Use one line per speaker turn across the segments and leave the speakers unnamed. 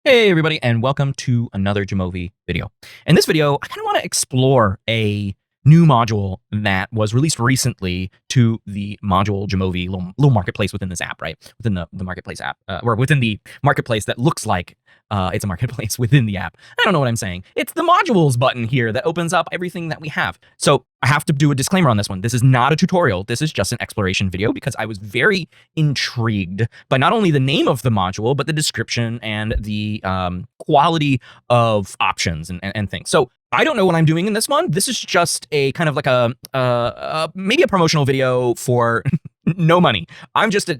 Hey everybody, and welcome to another Jamovi video. In this video, I kind of want to explore a new module that was released recently to the module Jamovi little marketplace within this app, right? Within the marketplace app, or within the marketplace that looks like it's a marketplace within the app. I don't know what I'm saying. It's the modules button here that opens up everything that we have. So I have to do a disclaimer on this one. This is not a tutorial. This is just an exploration video because I was very intrigued by not only the name of the module, but the description and the quality of options and things. So I don't know what I'm doing in this one. This is just a kind of like maybe a promotional video for no money. I'm just a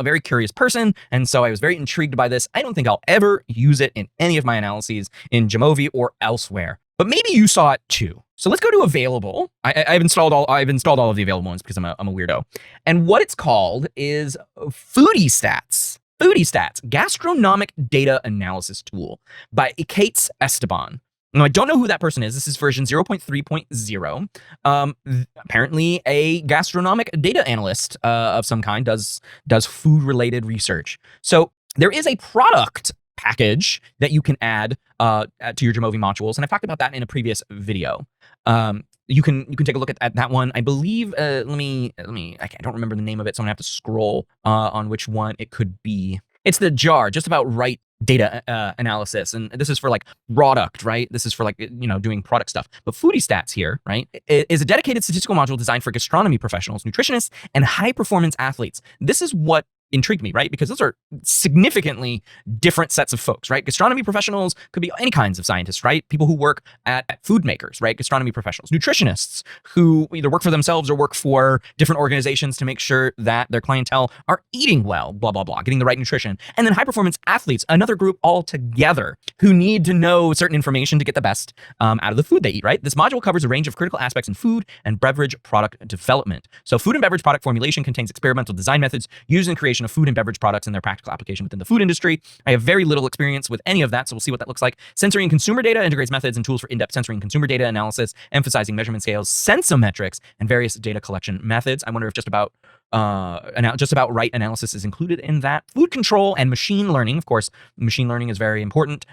very curious person, and so I was very intrigued by this. I don't think I'll ever use it in any of my analyses in Jamovi or elsewhere, but maybe you saw it too. So let's go to available. I've installed all of the available ones because I'm a weirdo. And what it's called is FoodieStats. FoodieStats, Gastronomic Data Analysis Tool by Kates Esteban. Now, I don't know who that person is. This is version 0.3.0. Apparently, a gastronomic data analyst of some kind does food-related research. So there is a product package that you can add to your Jamovi modules, and I've talked about that in a previous video. You can take a look at that one. I believe. I don't remember the name of it, so I'm gonna have to scroll on which one it could be. It's the jar, just about right data analysis, and this is for like product, right? This is for like doing product stuff. But FoodieStats here, right, is a dedicated statistical module designed for gastronomy professionals, nutritionists, and high performance athletes. This is what intrigued me, right? Because those are significantly different sets of folks, right? Gastronomy professionals could be any kinds of scientists, right? People who work at food makers, right? Gastronomy professionals, nutritionists who either work for themselves or work for different organizations to make sure that their clientele are eating well, blah, blah, blah, getting the right nutrition. And then high performance athletes, another group altogether who need to know certain information to get the best out of the food they eat, right? This module covers a range of critical aspects in food and beverage product development. So food and beverage product formulation contains experimental design methods used in the creation of food and beverage products and their practical application within the food industry. I have very little experience with any of that, so we'll see what that looks like. Sensory and consumer data integrates methods and tools for in-depth sensory and consumer data analysis, emphasizing measurement scales, sensometrics, and various data collection methods. I wonder if just about right analysis is included in that. Food control and machine learning. Of course, machine learning is very important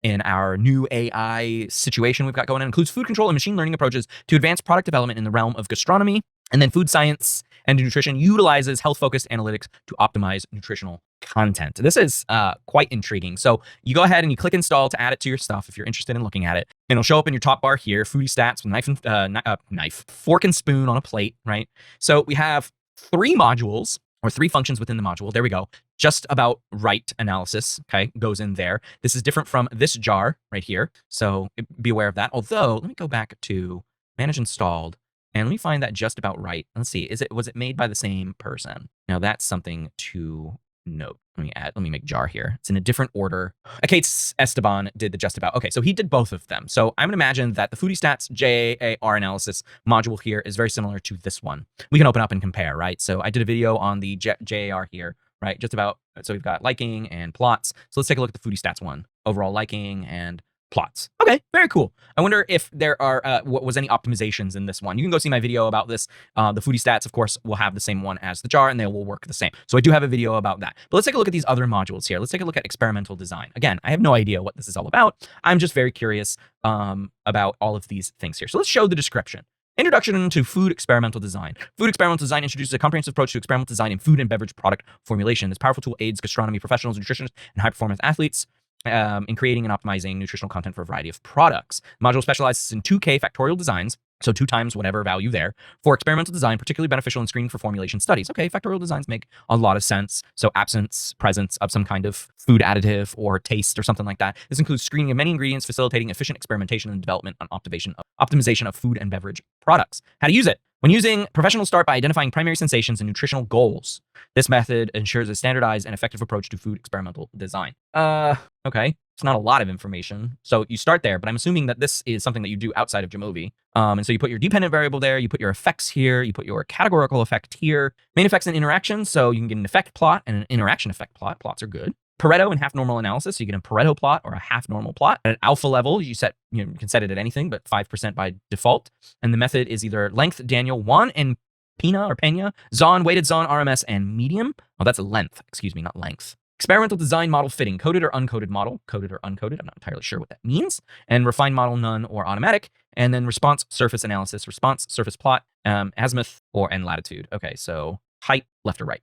in our new AI situation we've got going on. It includes food control and machine learning approaches to advance product development in the realm of gastronomy. And then food science and nutrition utilizes health-focused analytics to optimize nutritional content. This is quite intriguing. So you go ahead and you click install to add it to your stuff if you're interested in looking at it. And it'll show up in your top bar here, FoodieStats with fork and spoon on a plate, right? So we have three modules or three functions within the module. There we go. Just about right analysis, okay, goes in there. This is different from this jar right here. So be aware of that. Although, let me go back to manage installed. And let me find that just about right. Let's see, was it made by the same person? Now that's something to note. Let me make jar here. It's in a different order. Kates Esteban did the just about. Okay, so he did both of them. So I'm gonna imagine that the FoodieStats JAR analysis module here is very similar to this one. We can open up and compare, right? So I did a video on the JAR here, right? Just about, so we've got liking and plots. So let's take a look at the FoodieStats one. Overall liking and plots. Okay, very cool. I wonder if there are was any optimizations in this one. You can go see my video about this. The FoodieStats, of course, will have the same one as the jar, and they will work the same. So I do have a video about that. But let's take a look at these other modules here. Let's take a look at experimental design. Again, I have no idea what this is all about. I'm just very curious about all of these things here. So let's show the description. Introduction to food experimental design. Food experimental design introduces a comprehensive approach to experimental design in food and beverage product formulation. This powerful tool aids gastronomy professionals, nutritionists, and high-performance athletes in creating and optimizing nutritional content for a variety of products. The module specializes in 2K factorial designs, so 2 times whatever value there, for experimental design, particularly beneficial in screening for formulation studies. Okay, factorial designs make a lot of sense. So absence, presence of some kind of food additive or taste or something like that. This includes screening of many ingredients, facilitating efficient experimentation and development on optimization of food and beverage products. How to use it. When using, professionals start by identifying primary sensations and nutritional goals. This method ensures a standardized and effective approach to food experimental design. Okay. It's not a lot of information. So you start there, but I'm assuming that this is something that you do outside of Jamovi. And so you put your dependent variable there, you put your effects here, you put your categorical effect here, main effects and interactions. So you can get an effect plot and an interaction effect plot. Plots are good. Pareto and half normal analysis. So you get a Pareto plot or a half normal plot. At an alpha level, you can set it at anything, but 5% by default. And the method is either length, Daniel, Juan, and Pena or Pena, Zon, weighted Zon, RMS, and medium. Oh, that's a length. Excuse me, not length. Experimental design model fitting, coded or uncoded model, coded or uncoded, I'm not entirely sure what that means. And refined model, none or automatic. And then response surface analysis, response surface plot, azimuth and latitude. Okay, so height, left or right.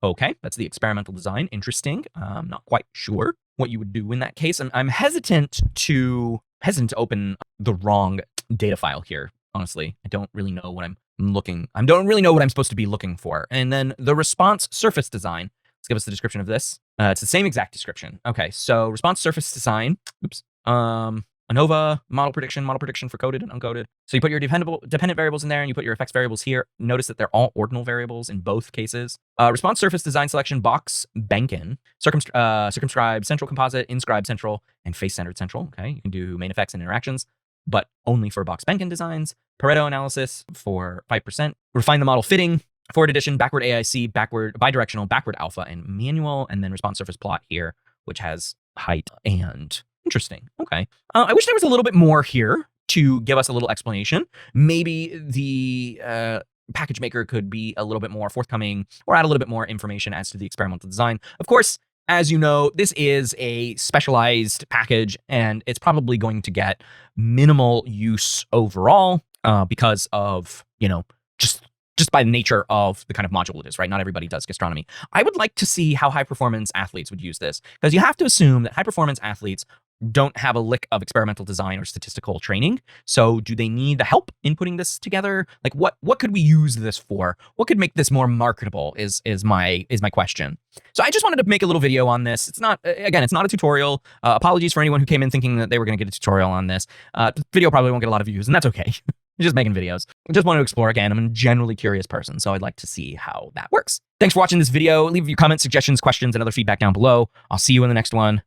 Okay, that's the experimental design. Interesting. I'm not quite sure what you would do in that case. I'm hesitant to open the wrong data file here. Honestly, I don't really know what I'm supposed to be looking for. And then the response surface design. Let's give us the description of this. It's the same exact description. Okay, so response surface design. Oops. ANOVA, model prediction for coded and uncoded. So you put your dependent variables in there and you put your effects variables here. Notice that they're all ordinal variables in both cases. Response surface design selection, box, bankin, circumscribe, central composite, inscribe central, and face-centered central. Okay, you can do main effects and interactions, but only for box bankin designs. Pareto analysis for 5%. Refine the model fitting. Forward addition, backward AIC, backward bidirectional, backward alpha, and manual, and then response surface plot here, which has height and interesting. Okay. I wish there was a little bit more here to give us a little explanation. Maybe the package maker could be a little bit more forthcoming or add a little bit more information as to the experimental design. Of course, as you know, this is a specialized package and it's probably going to get minimal use overall because of, just by the nature of the kind of module it is, right? Not everybody does gastronomy. I would like to see how high-performance athletes would use this, because you have to assume that high-performance athletes don't have a lick of experimental design or statistical training. So do they need the help in putting this together? Like what could we use this for? What could make this more marketable is my question. So I just wanted to make a little video on this. It's not a tutorial. Apologies for anyone who came in thinking that they were going to get a tutorial on this. The video probably won't get a lot of views, and that's okay. I'm just making videos. I just want to explore again. I'm a generally curious person, so I'd like to see how that works. Thanks for watching this video. Leave your comments, suggestions, questions, and other feedback down below. I'll see you in the next one.